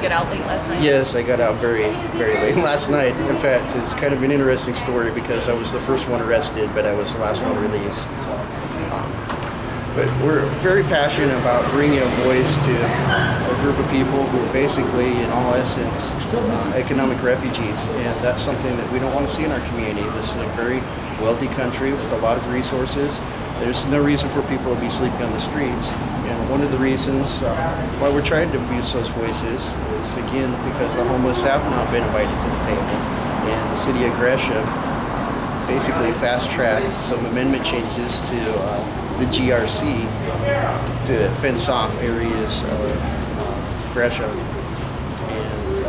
get out late last night? Yes, I got out very, very late last night. In fact, it's kind of an interesting story because I was the first one arrested, but I was the last one released. So, but we're very passionate about bringing a voice to a group of people who are basically, in all essence, economic refugees. And that's something that we don't want to see in our community. This is a very wealthy country with a lot of resources. There's no reason for people to be sleeping on the streets. And one of the reasons why we're trying to voice those voices is, again, because the homeless have not been invited to the table. And the city of Gresham basically fast-tracked some amendment changes to the GRC to fence off areas of Gresham. And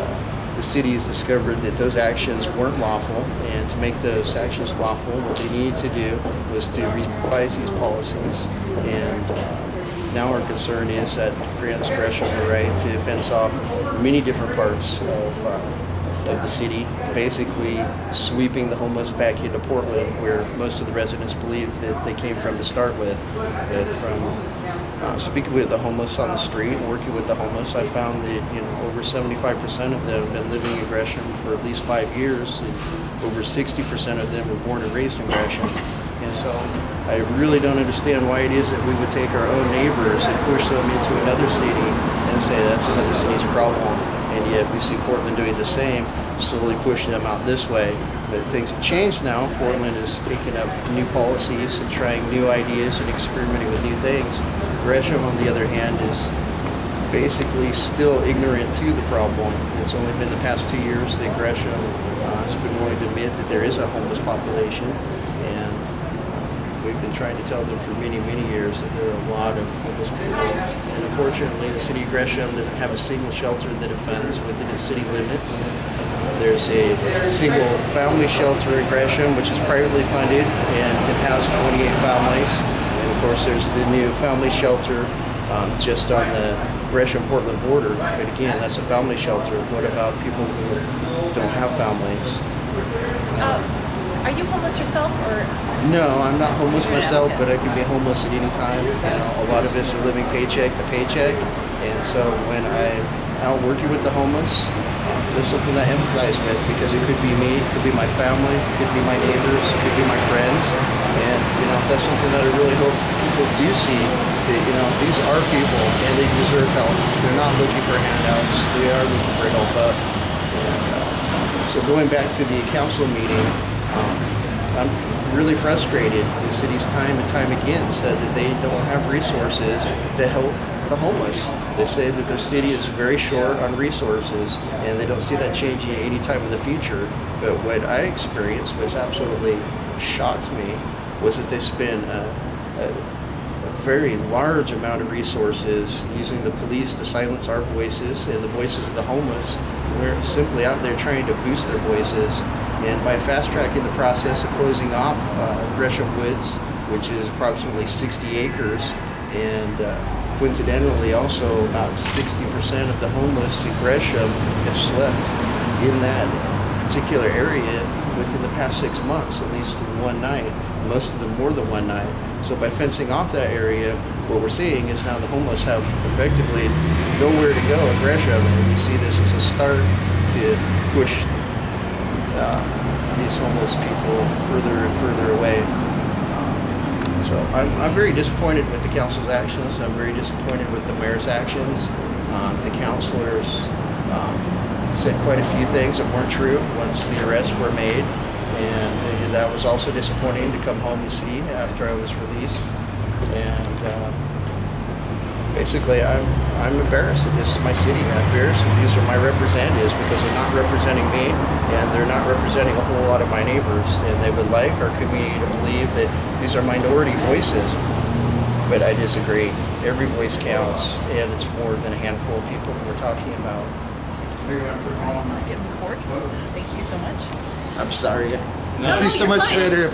the city has discovered that those actions weren't lawful, and to make those actions lawful, what they needed to do was to revise these policies. And now our concern is that grants Gresham the right to fence off many different parts of the city, basically sweeping the homeless back into Portland, where most of the residents believe that they came from to start with. From speaking with the homeless on the street and working with the homeless, I found that over 75% of them have been living in Gresham for at least 5 years, and over 60% of them were born and raised in Gresham. And so I really don't understand why it is that we would take our own neighbors and push them into another city and say that's another city's problem. And yet we see Portland doing the same, slowly pushing them out this way. But things have changed now. Portland is taking up new policies and trying new ideas and experimenting with new things. Gresham, on the other hand, is basically still ignorant to the problem. It's only been the past 2 years that Gresham has been willing to admit that there is a homeless population. And we've been trying to tell them for many, many years that there are a lot of homeless people. And unfortunately, the city of Gresham doesn't have a single shelter that it funds within its city limits. There's a single family shelter in Gresham, which is privately funded and can house 28 families. And of course, there's the new family shelter just on the Gresham-Portland border. But again, that's a family shelter. What about people who don't have families? Are you homeless yourself, or? No, I'm not homeless myself, Okay. but I can be homeless at any time. A lot of us are living paycheck to paycheck, and so when I'm out working with the homeless, this is something that I empathize with, because it could be me, it could be my family, it could be my neighbors, it could be my friends, and that's something that I really hope people do see. That these are people, and they deserve help. They're not looking for handouts; they are looking for help out. And so going back to the council meeting. I'm really frustrated. The city's time and time again said that they don't have resources to help the homeless. They say that their city is very short on resources, and they don't see that changing at any time in the future. But what I experienced, which absolutely shocked me, was that they spend a very large amount of resources using the police to silence our voices and the voices of the homeless. We're simply out there trying to boost their voices. And by fast-tracking the process of closing off Gresham Woods, which is approximately 60 acres, and coincidentally also about 60% of the homeless in Gresham have slept in that particular area within the past 6 months, at least one night, most of them more than one night. So by fencing off that area, what we're seeing is now the homeless have effectively nowhere to go in Gresham, and we see this as a start to push these homeless people further and further away. So I'm very disappointed with the council's actions. I'm very disappointed with the mayor's actions. The councilors said quite a few things that weren't true once the arrests were made, and that was also disappointing to come home and see after I was released. And basically, I'm embarrassed that this is my city. I'm embarrassed that these are my representatives, because they're not representing me, and they're not representing a whole lot of my neighbors. And they would like our community to believe that these are minority voices. But I disagree. Every voice counts, and it's more than a handful of people that we're talking about. Let's get in court. Thank you so much. I'm sorry. No, I'd do so you're much fine. better if